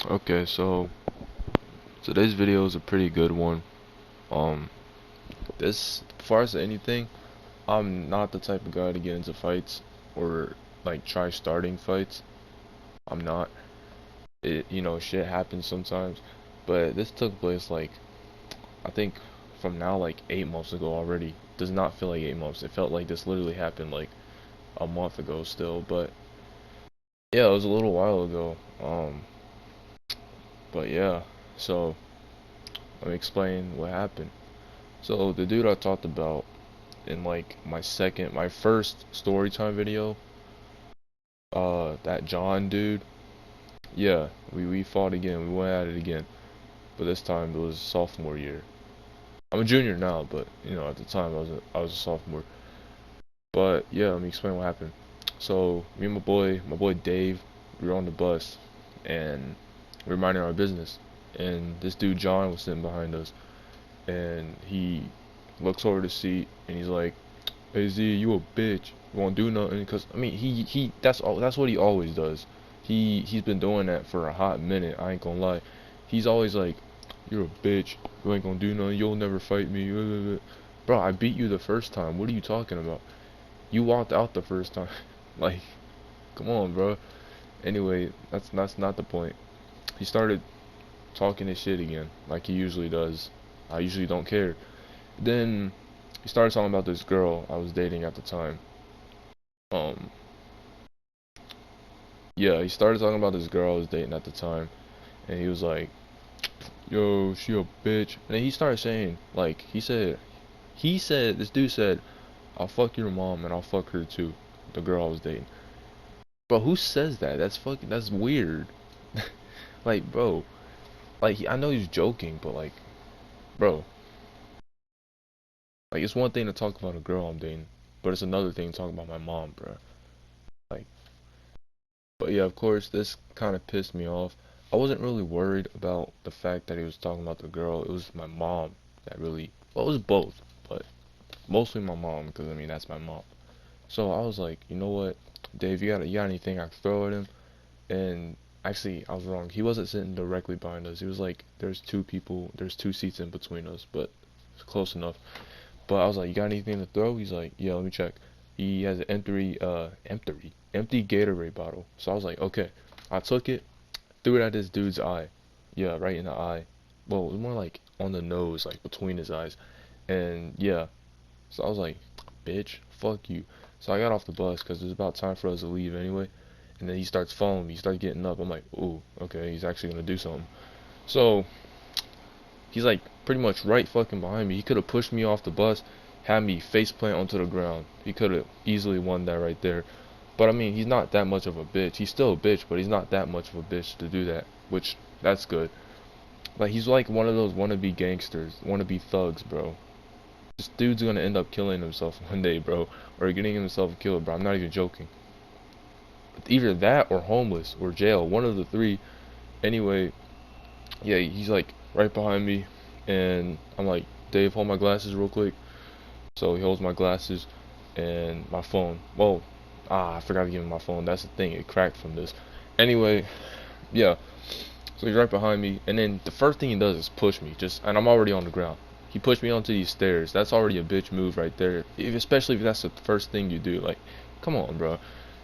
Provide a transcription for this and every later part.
Okay, so today's video is a pretty good one. Um, this, as far as anything, I'm not the type of guy to get into fights or like try starting fights. I'm not. Shit happens sometimes. But this took place like, I think from now like 8 months ago already. Does not feel like 8 months. It felt like this literally happened like a month ago still. But yeah, it was a little while ago. But yeah, so let me explain what happened. So the dude I talked about in like my first story time video, that John dude, yeah, we fought again. We went at it again, but this time it was sophomore year. I'm a junior now, but at the time I was a sophomore. But yeah, let me explain what happened. So me and my boy Dave, we were on the bus, and we were minding our business, and this dude John was sitting behind us, and he looks over the seat, and he's like, "Hey Z, you a bitch. You won't do nothing." Cause I mean, that's what he always does. He's been doing that for a hot minute. I ain't gonna lie. He's always like, "You're a bitch. You ain't gonna do nothing. You'll never fight me." Bro, I beat you the first time. What are you talking about? You walked out the first time. Like, come on, bro. Anyway, that's not the point. He started talking his shit again, like he usually does. I usually don't care. Then he started talking about this girl I was dating at the time. Um, yeah, he started talking about this girl I was dating at the time, and he was like, "Yo, she a bitch." And then he started saying, like, this dude said, "I'll fuck your mom and I'll fuck her too," the girl I was dating. Bro, who says that? That's weird. Like, bro, like, I know he's joking, but like, bro, like, it's one thing to talk about a girl I'm dating, but it's another thing to talk about my mom, bro. Like, but yeah, of course, this kind of pissed me off. I wasn't really worried about the fact that he was talking about the girl. It was my mom that really, well, it was both, but mostly my mom, because I mean, that's my mom. So I was like, you know what, Dave, you got anything I could throw at him? And actually, I was wrong. He wasn't sitting directly behind us. He was like, there's two seats in between us, but it's close enough. But I was like, you got anything to throw? He's like, yeah, let me check. He has an empty Gatorade bottle. So I was like, okay. I took it, threw it at this dude's eye. Yeah, right in the eye. Well, it was more like on the nose, like between his eyes. And yeah, so I was like, bitch, fuck you. So I got off the bus because it was about time for us to leave anyway. And then he starts following me. He starts getting up. I'm like, ooh, okay, he's actually gonna do something. So he's like pretty much right fucking behind me. He could have pushed me off the bus, had me face plant onto the ground. He could have easily won that right there. But I mean, he's not that much of a bitch. He's still a bitch, but he's not that much of a bitch to do that, which that's good. Like he's like one of those wannabe gangsters, wannabe thugs, bro. This dude's gonna end up killing himself one day, bro, or getting himself killed, bro. I'm not even joking. Either that or homeless or jail, one of the three. Anyway, yeah, he's like right behind me, and I'm like, Dave, hold my glasses real quick. So he holds my glasses and my phone. Well, I forgot to give him my phone. That's the thing. It cracked from this. Anyway, yeah. So he's right behind me, and then the first thing he does is push me. And I'm already on the ground. He pushed me onto these stairs. That's already a bitch move right there. Especially if that's the first thing you do. Like, come on, bro.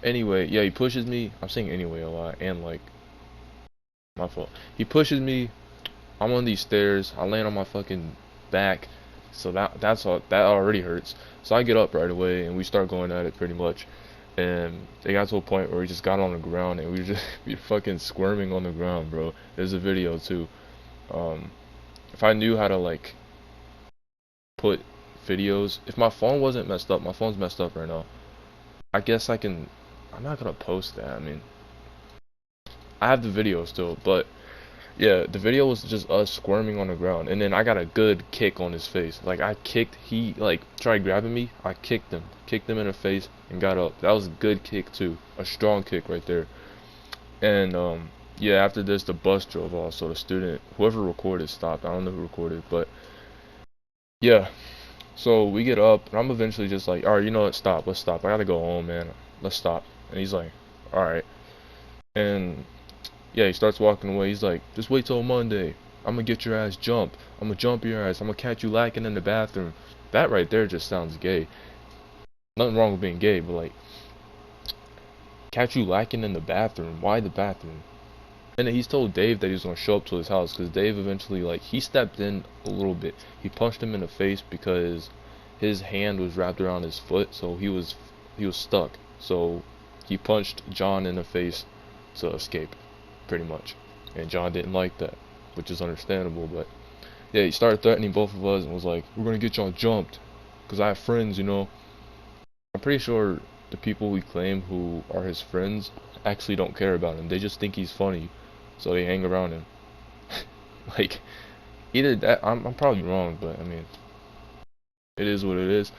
Anyway, yeah, he pushes me. I'm saying anyway a lot, and like, my fault. He pushes me. I'm on these stairs. I land on my fucking back. So that already hurts. So I get up right away and we start going at it pretty much. And they got to a point where we just got on the ground and we just we fucking squirming on the ground, bro. There's a video too. Um, if I knew how to like put videos, if my phone wasn't messed up, my phone's messed up right now. I guess I can. I'm not gonna post that. I mean, I have the video still, but yeah, the video was just us squirming on the ground, and then I got a good kick on his face. Like I kicked, he like tried grabbing me. I kicked him in the face, and got up. That was a good kick too, a strong kick right there. And yeah, after this, the bus drove off. So the student, whoever recorded, stopped. I don't know who recorded, but yeah. So we get up, and I'm eventually just like, all right, you know what? Stop. Let's stop. I gotta go home, man. Let's stop. And he's like, all right. And Yeah, he starts walking away. He's like, just wait till Monday. I'm gonna get your ass jumped. I'm gonna jump your ass. I'm gonna catch you lacking in the bathroom. That right there just sounds gay. Nothing wrong with being gay, but like, catch you lacking in the bathroom. Why the bathroom? And then he's told Dave that he was gonna show up to his house because Dave eventually, like, he stepped in a little bit. He punched him in the face because his hand was wrapped around his foot, so he was stuck. So he punched John in the face to escape, pretty much. And John didn't like that, which is understandable. But yeah, he started threatening both of us and was like, "We're gonna get y'all jumped," because I have friends, you know. I'm pretty sure the people we claim who are his friends actually don't care about him. They just think he's funny, so they hang around him. Like, either that, I'm probably wrong, but I mean, it is what it is.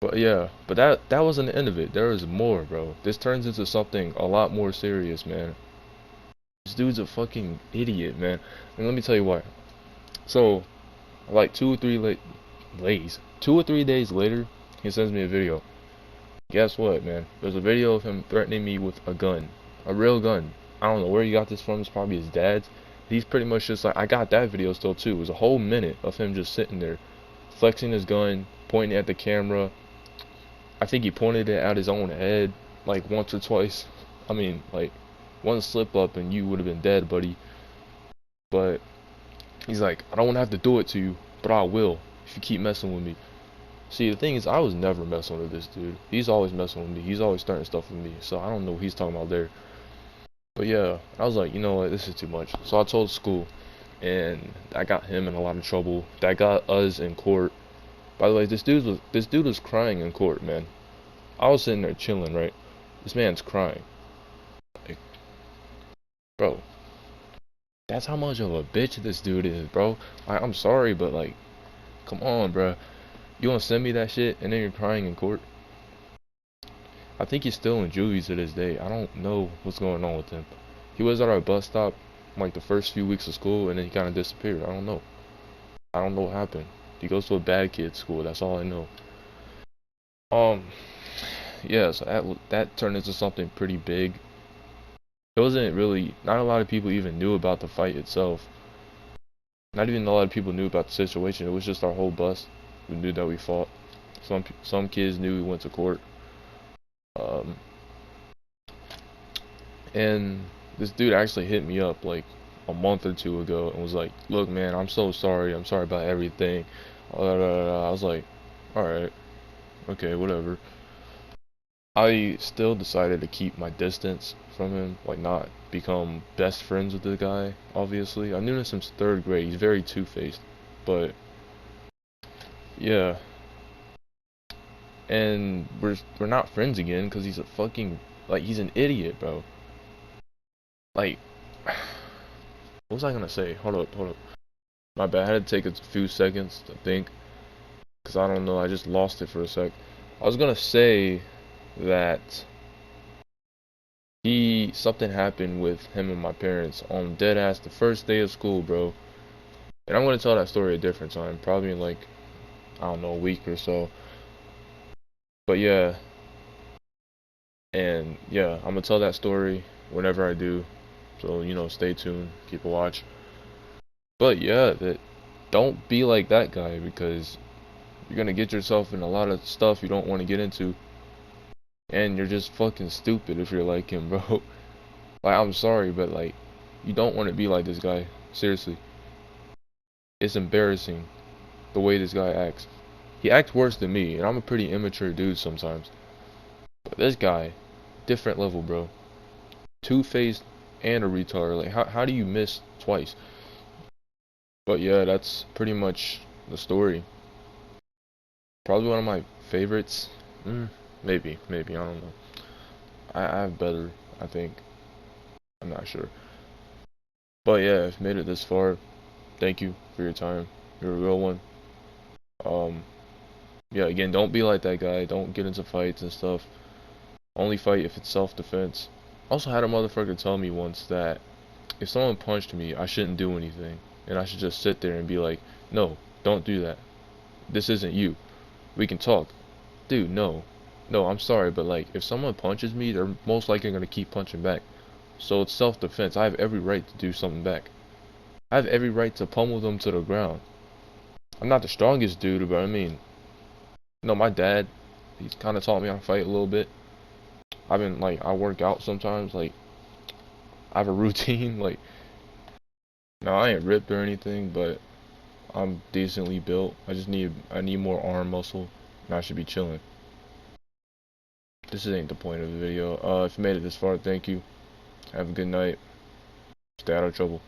But yeah, but that wasn't the end of it. There was more, bro. This turns into something a lot more serious, man. This dude's a fucking idiot, man. And let me tell you why. So, like 2 or 3 days later, he sends me a video. Guess what, man? There's a video of him threatening me with a gun, a real gun. I don't know where he got this from. It's probably his dad's. He's pretty much just like, I got that video still too. It was a whole minute of him just sitting there, flexing his gun, pointing at the camera. I think he pointed it at his own head like once or twice. I mean, like, one slip up and you would have been dead, buddy. But he's like, I don't want to have to do it to you, but I will if you keep messing with me. See, the thing is, I was never messing with this dude. He's always messing with me. He's always starting stuff with me. So I don't know what he's talking about there. But yeah, I was like, you know what, this is too much. So I told school, and I got him in a lot of trouble. That got us in court. By the way, this dude was crying in court, man. I was sitting there chilling, right? This man's crying. Like, bro, that's how much of a bitch this dude is, bro. I'm sorry, but like, come on, bro. You gonna send me that shit and then you're crying in court? I think he's still in juvie to this day. I don't know what's going on with him. He was at our bus stop like the first few weeks of school and then he kind of disappeared. I don't know. I don't know what happened. He goes to a bad kid school. That's all I know. Yeah, so that turned into something pretty big. It wasn't really, not a lot of people even knew about the fight itself. Not even a lot of people knew about the situation. It was just our whole bus who knew that we fought. Some kids knew we went to court. Um, and this dude actually hit me up like a month or two ago and was like, "Look, man, I'm so sorry. I'm sorry about everything." I was like, "Alright, okay, whatever." I still decided to keep my distance from him, like not become best friends with the guy, obviously. I knew him since 3rd grade. He's very two-faced. But yeah. And we're not friends again because he's a fucking, like, he's an idiot, bro. Like, what was I gonna say? Hold up. My bad. I had to take a few seconds to think because I don't know. I just lost it for a sec. I was gonna say that something happened with him and my parents on dead ass the first day of school, bro. And I'm gonna tell that story a different time, probably in like, I don't know, a week or so. But yeah, and yeah, I'm gonna tell that story whenever I do. So, you know, stay tuned, keep a watch. But yeah, that don't be like that guy because you're gonna get yourself in a lot of stuff you don't want to get into. And you're just fucking stupid if you're like him, bro. Like, I'm sorry, but like, you don't want to be like this guy. Seriously. It's embarrassing the way this guy acts. He acts worse than me, and I'm a pretty immature dude sometimes. But this guy, different level, bro. Two-faced and a retard. Like, how do you miss twice? But yeah, that's pretty much the story. Probably one of my favorites. Maybe, I don't know. I have better, I think. I'm not sure. But yeah, if you made it this far, thank you for your time. You're a real one. Um, yeah, again, don't be like that guy. Don't get into fights and stuff. Only fight if it's self-defense. Also had a motherfucker tell me once that if someone punched me, I shouldn't do anything. And I should just sit there and be like, no, don't do that. This isn't you. We can talk. Dude, no. No, I'm sorry, but like, if someone punches me, they're most likely gonna keep punching back. So it's self-defense. I have every right to do something back. I have every right to pummel them to the ground. I'm not the strongest dude, but I mean, my dad, he's kind of taught me how to fight a little bit. I've been like, I work out sometimes. Like, I have a routine. Like, no, I ain't ripped or anything, but I'm decently built. I need more arm muscle, and I should be chilling. This ain't the point of the video. If you made it this far, thank you. Have a good night. Stay out of trouble.